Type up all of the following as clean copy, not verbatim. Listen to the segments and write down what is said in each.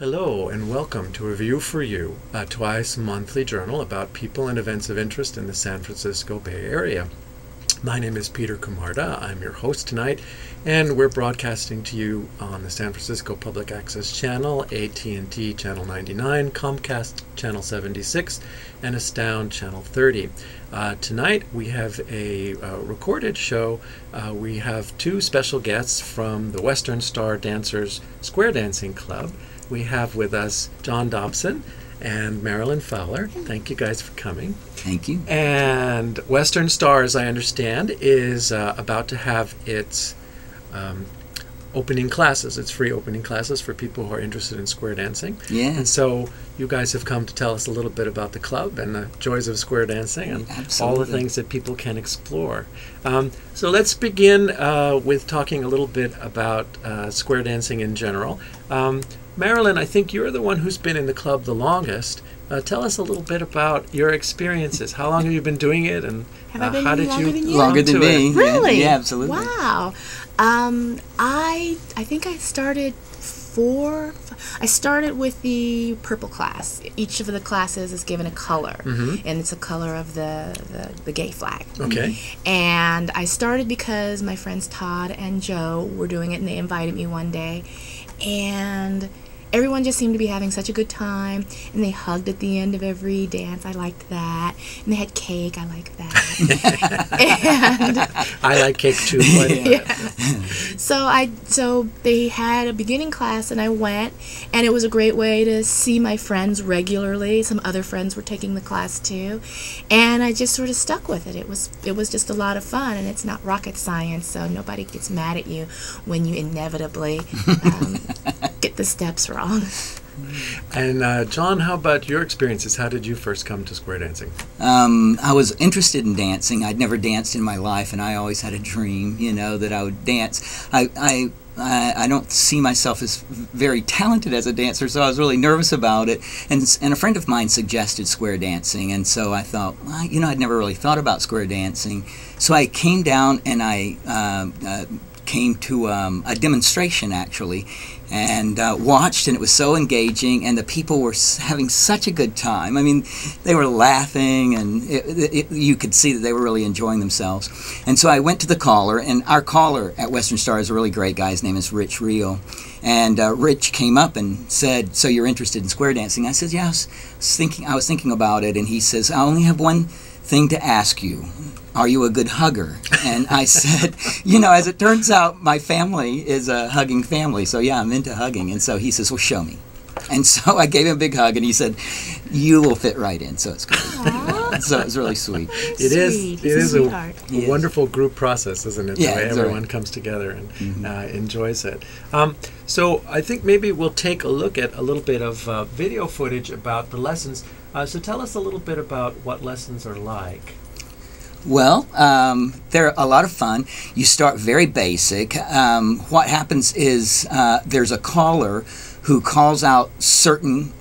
Hello and welcome to Review for You, a twice monthly journal about people and events of interest in the San Francisco Bay Area. My name is Peter Camarda. I'm your host tonight, and we're broadcasting to you on the San Francisco Public Access Channel, AT&T Channel 99, Comcast Channel 76, and Astound Channel 30. Tonight we have a recorded show. We have two special guests from the Western Star Dancers Square Dancing Club. We have with us John Dobson and Marilynn Fowler. Thank you guys for coming. Thank you. And Western Star, as I understand, is about to have its opening classes. It's free opening classes for people who are interested in square dancing. Yeah. And so you guys have come to tell us a little bit about the club and the joys of square dancing and all the things that people can explore. So let's begin with talking a little bit about square dancing in general. Marilynn, I think you're the one who's been in the club the longest. Tell us a little bit about your experiences. How long have you been doing it, and how did you longer than me? Really? Yeah, absolutely. Wow. I think I started I started with the purple class. Each of the classes is given a color, and it's a color of the gay flag. Okay. And I started because my friends Todd and Joe were doing it, and they invited me one day, and everyone just seemed to be having such a good time, and they hugged at the end of every dance. I liked that. And they had cake. I liked that. And I like cake too. yeah. So they had a beginning class, and I went, and it was a great way to see my friends regularly. Some other friends were taking the class too, and I just sort of stuck with it. It was just a lot of fun, and it's not rocket science, so nobody gets mad at you when you inevitably get the steps wrong. And John, how about your experiences? How did you first come to square dancing? I was interested in dancing. I'd never danced in my life, and I always had a dream, that I would dance. I don't see myself as very talented as a dancer, so I was really nervous about it. And a friend of mine suggested square dancing, and so I thought, well, I'd never really thought about square dancing. So I came down and I came to a demonstration, actually, and watched, and it was so engaging, and the people were having such a good time. I mean, they were laughing, and you could see that they were really enjoying themselves. And so I went to the caller, and our caller at Western Star is a really great guy. His name is Rich Rio. And Rich came up and said, "So you're interested in square dancing?" I said, "Yeah, I was thinking about it." And he says, "I only have one thing to ask you. Are you a good hugger?" And I said, as it turns out, my family is a hugging family, so yeah, I'm into hugging. And so he says, "Well, show me." And so I gave him a big hug, and he said, "You will fit right in." So it's great. So it's really sweet. It is a wonderful group process, isn't it? Yeah, the way everyone comes together and enjoys it. So I think maybe we'll take a look at a little bit of video footage about the lessons. So tell us a little bit about what lessons are like. Well, they're a lot of fun. You start very basic. What happens is there's a caller who calls out certain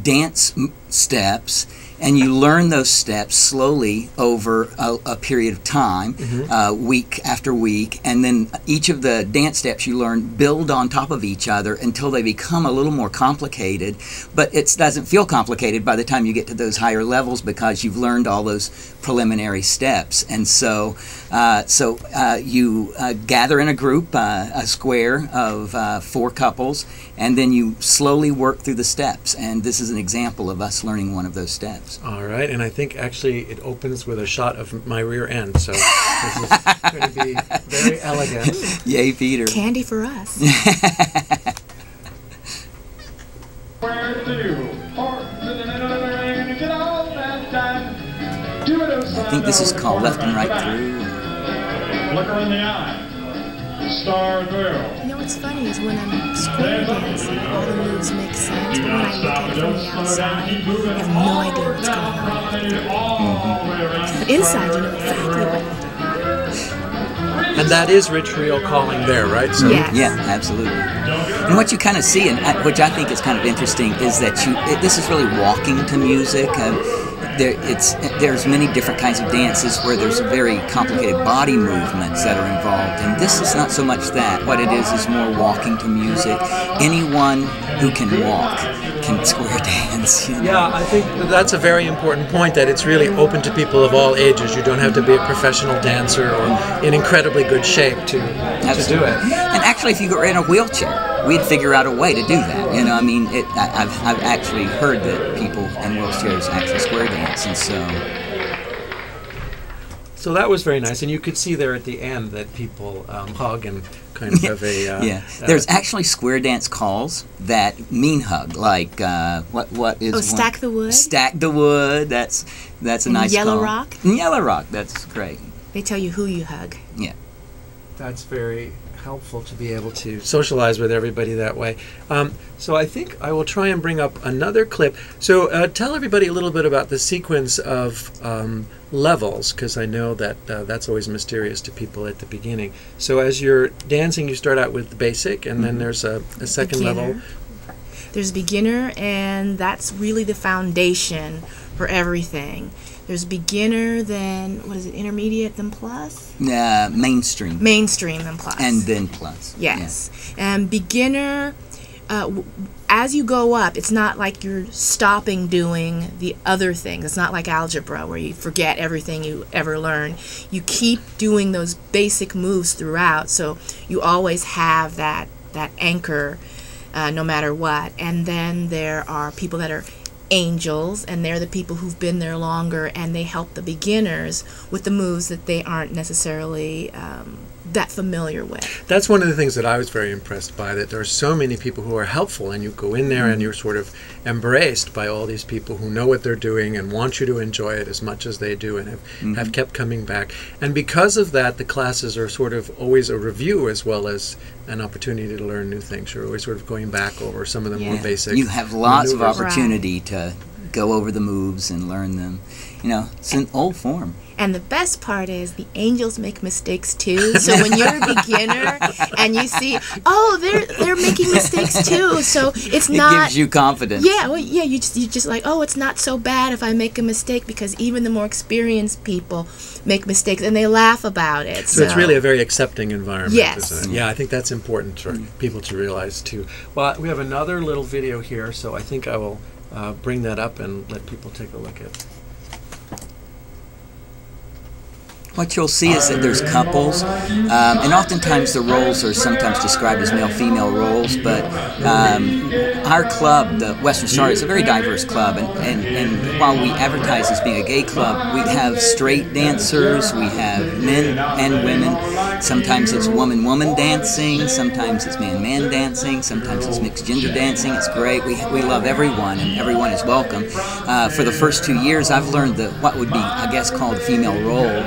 dance steps, and you learn those steps slowly over a period of time, week after week, and then each of the dance steps you learn build on top of each other until they become a little more complicated, but it doesn't feel complicated by the time you get to those higher levels because you've learned all those preliminary steps. And so you gather in a group, a square of 4 couples, and then you slowly work through the steps, and this is an example of us learning one of those steps. All right, and I think actually it opens with a shot of my rear end, so this is going to be very elegant. Yay, Peter. Candy for us. I think this is called left and right through. Look her in the eye. Star through. What's funny is when I'm square dancing, all the moves make sense, but when I look at it from the outside, I have no idea what's going on. But inside, you know exactly what you're doing. And that is Rich Rio calling there, right? So yes. Yeah, absolutely. And what you kind of see, and which I think is kind of interesting, is that this is really walking to music. There's many different kinds of dances where there's very complicated body movements that are involved, and this is not so much that. What it is more walking to music. Anyone who can walk can square dance. You know? Yeah, I think that's a very important point, that it's really open to people of all ages. You don't have to be a professional dancer or in incredibly good shape to do it. And actually, if you were in a wheelchair, we'd figure out a way to do that. You know, I mean, I've actually heard that people in wheelchairs actually square dance, and so that was very nice, and you could see there at the end that people hug and kind of have a yeah. There's actually square dance calls that mean hug, like what is stack the wood. Stack the wood. That's a nice Yellow call. Rock. Yellow Rock. That's great. They tell you who you hug. Yeah. That's very helpful to be able to socialize with everybody that way. So I think I will try and bring up another clip. So tell everybody a little bit about the sequence of levels, because I know that that's always mysterious to people at the beginning. So as you're dancing, you start out with the basic, and then there's a second level. There's beginner, and that's really the foundation for everything. There's beginner, then what is it? Intermediate, then plus. Mainstream. Mainstream, then plus. And then plus. Yes, yeah. And beginner. As you go up, it's not like you're stopping doing the other things. It's not like algebra where you forget everything you ever learned. You keep doing those basic moves throughout, so you always have that anchor no matter what. And then there are people that are angels, and they're the people who've been there longer, and they help the beginners with the moves that they aren't necessarily that familiar with. That's one of the things that I was very impressed by, that there are so many people who are helpful, and you go in there and you're sort of embraced by all these people who know what they're doing and want you to enjoy it as much as they do, and have kept coming back. And because of that, the classes are sort of always a review as well as an opportunity to learn new things. You're always sort of going back over some of the more basic. You have lots maneuvers. of opportunity to go over the moves and learn them. You know, it's an old form. And the best part is the angels make mistakes too. So when you're a beginner and you see, oh, they're making mistakes too. So it's not. It gives you confidence. Yeah, well, yeah. You just like, oh, it's not so bad if I make a mistake, because even the more experienced people make mistakes and they laugh about it. So it's really a very accepting environment. Yes. Isn't it? Yeah, I think that's important for people to realize too. Well, we have another little video here, so I think I will bring that up and let people take a look at. What you'll see is that there's couples, and oftentimes the roles are sometimes described as male-female roles, but our club, the Western Star, is a very diverse club, and while we advertise as being a gay club, we have straight dancers, we have men and women. Sometimes it's woman-woman dancing, sometimes it's man-man dancing, sometimes it's mixed-gender dancing. It's great. We love everyone, and everyone is welcome. For the first 2 years, I've learned what would be, I guess, called the female role.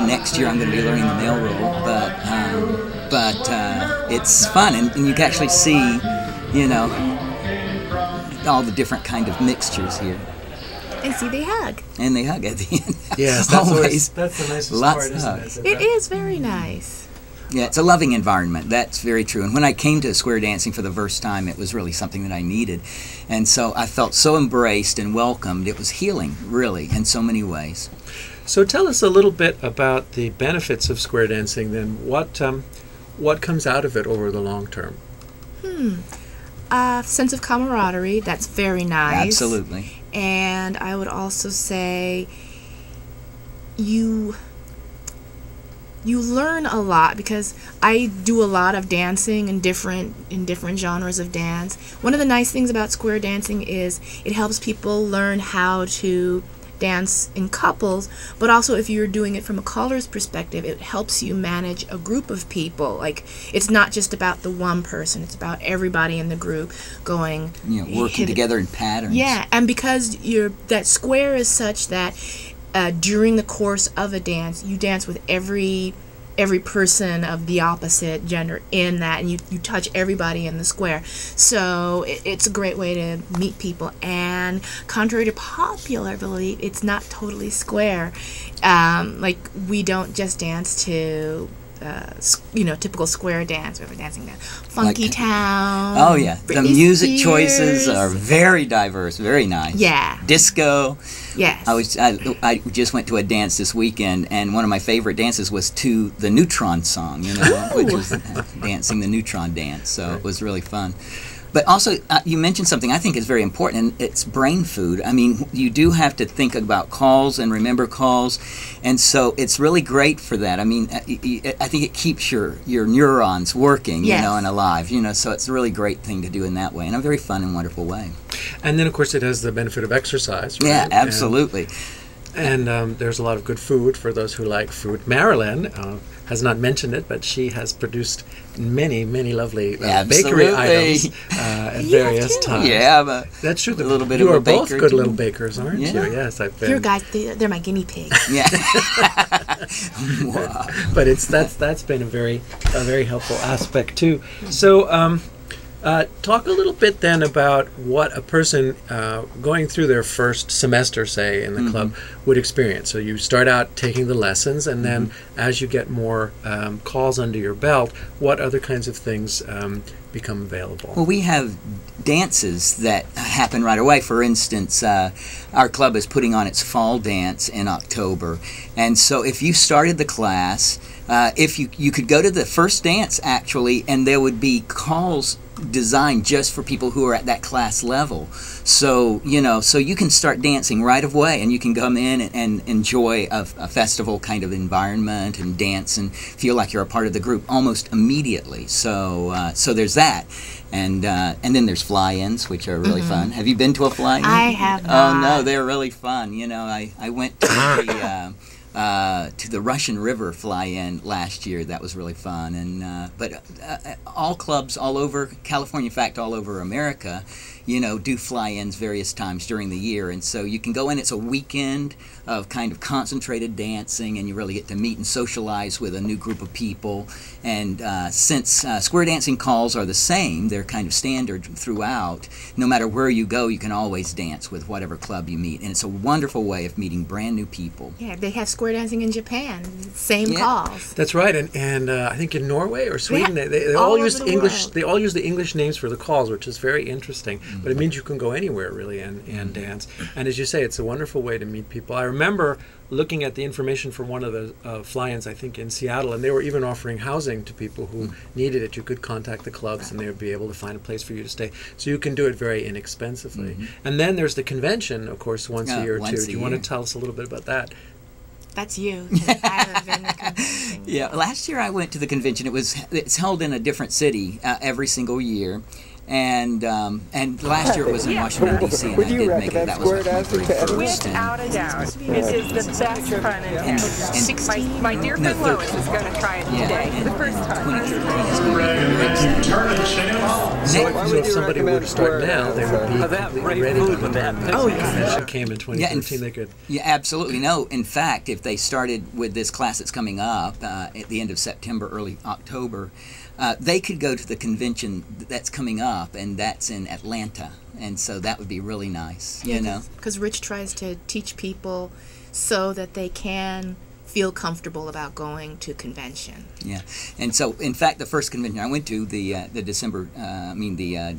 Next year I'm going to be learning the male role, but it's fun, and you can actually see, you know, all the different kind of mixtures here. And see, they hug. And they hug at the end. Yes, that's the nicest part, isn't it? It is very nice. Yeah, it's a loving environment. That's very true. And when I came to square dancing for the first time, it was really something that I needed. And so I felt so embraced and welcomed. It was healing, really, in so many ways. So tell us a little bit about the benefits of square dancing then. What comes out of it over the long term? Sense of camaraderie, that's very nice. Absolutely. And I would also say you learn a lot, because I do a lot of dancing in different genres of dance. One of the nice things about square dancing is it helps people learn how to dance in couples, but also if you're doing it from a caller's perspective, it helps you manage a group of people. Like, it's not just about the one person, it's about everybody in the group going, working together in patterns. Yeah, and because that square is such that during the course of a dance, you dance with every person of the opposite gender in that, and you touch everybody in the square. So it's a great way to meet people. And contrary to popular belief, it's not totally square. Like, we don't just dance to typical square dance. We're dancing to Funky Town. Oh yeah, Britney the music Spears. Choices are very diverse, very nice. Yeah. Disco. Yes. I just went to a dance this weekend, and one of my favorite dances was to the Neutron song, which was dancing the Neutron dance. So it was really fun. But also, you mentioned something I think is very important, and it's brain food. I mean, you do have to think about calls and remember calls, and so it's really great for that. I mean, I think it keeps your neurons working, Yes. and alive, so it's a really great thing to do in that way, in a very fun and wonderful way. And then, of course, it has the benefit of exercise, right? Yeah, absolutely. And there's a lot of good food for those who like food. Marilynn has not mentioned it, but she has produced many, many lovely bakery items at various times. Yeah, that's true. A little bit you of a are both baker good too. little bakers, aren't you? Yes, I've been. Your guys, they're my guinea pigs. Yeah. Wow. But that's been a very helpful aspect too. So. Talk a little bit then about what a person going through their first semester, say, in the club would experience. So you start out taking the lessons, and then as you get more calls under your belt, what other kinds of things become available? Well, we have dances that happen right away. For instance, our club is putting on its fall dance in October. And so if you started the class, if you could go to the first dance, actually, and there would be calls designed just for people who are at that class level. So, so you can start dancing right away, and you can come in and enjoy a festival kind of environment and dance and feel like you're a part of the group almost immediately. So there's that. And then there's fly-ins, which are really fun. Have you been to a fly-in? I have Oh, not. no, they're really fun. I went to the Russian River fly-in last year. That was really fun. And but all clubs all over California, in fact, all over America, do fly-ins various times during the year. And so you can go in. It's a weekend of kind of concentrated dancing, and you really get to meet and socialize with a new group of people. And since square dancing calls are the same, they're kind of standard throughout. No matter where you go, you can always dance with whatever club you meet. And it's a wonderful way of meeting brand new people. Yeah, they have square dancing in Japan. Same calls. That's right, and I think in Norway or Sweden they all all over use the English. world. They all use the English names for the calls, which is very interesting. But it means you can go anywhere really and dance. And as you say, it's a wonderful way to meet people. I remember looking at the information from one of the fly-ins, I think in Seattle, and they were even offering housing to people who needed it. You could contact the clubs, and they would be able to find a place for you to stay. So you can do it very inexpensively. And then there's the convention, of course, once a year too. Do you want to tell us a little bit about that? That's you. 'Cause I haven't been to convention. Yeah, last year I went to the convention. It's held in a different city every single year, and last year it was in Washington D.C. and I did make it. That was my very first. Without a doubt, it is the best fun in town. My dear friend Lois is going to try it today, the first time. 2013 is going to So if somebody were to start now, they would be completely ready to go. Oh, yeah. Convention came in 2013. They could. Yeah, absolutely. No, in fact, if they started with this class that's coming up at the end of September, early October, they could go to the convention that's coming up, and that's in Atlanta. And so that would be really nice, Because Rich tries to teach people so that they can feel comfortable about going to convention. Yeah, and so in fact, the first convention I went to, the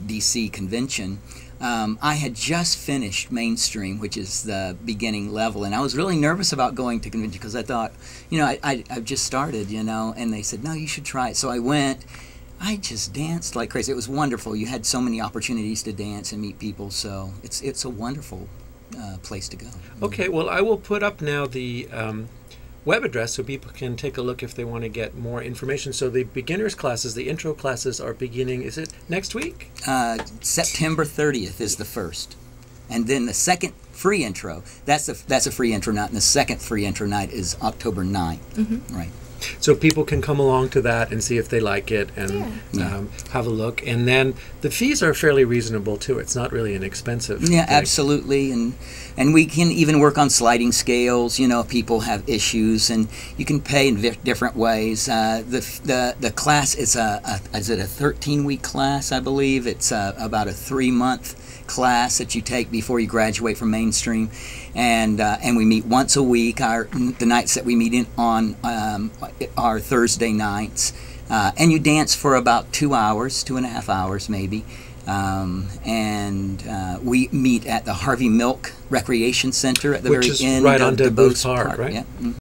DC convention, I had just finished mainstream, which is the beginning level, and I was really nervous about going to convention because I thought, I've just started, and they said, no, you should try it. So I went. I just danced like crazy. It was wonderful. You had so many opportunities to dance and meet people, so it's a wonderful place to go. Okay, well, I will put up now the web address so people can take a look if they want to get more information. So the beginners classes, the intro classes are beginning, is it next week? September 30th is the first. And then the second free intro, that's a free intro night, and the second free intro night is October 9th. Right. So people can come along to that and see if they like it and have a look. And then the fees are fairly reasonable too. It's not really an expensive thing. Absolutely. And we can even work on sliding scales, if people have issues, and you can pay in different ways. The class is a 13-week class, I believe. It's about a 3-month class that you take before you graduate from mainstream, and we meet once a week. The nights that we meet in on are Thursday nights, and you dance for about 2 hours, 2.5 hours maybe, and we meet at the Harvey Milk Recreation Center at the Which very is end right of on DuBose DuBose Park, right? Yeah.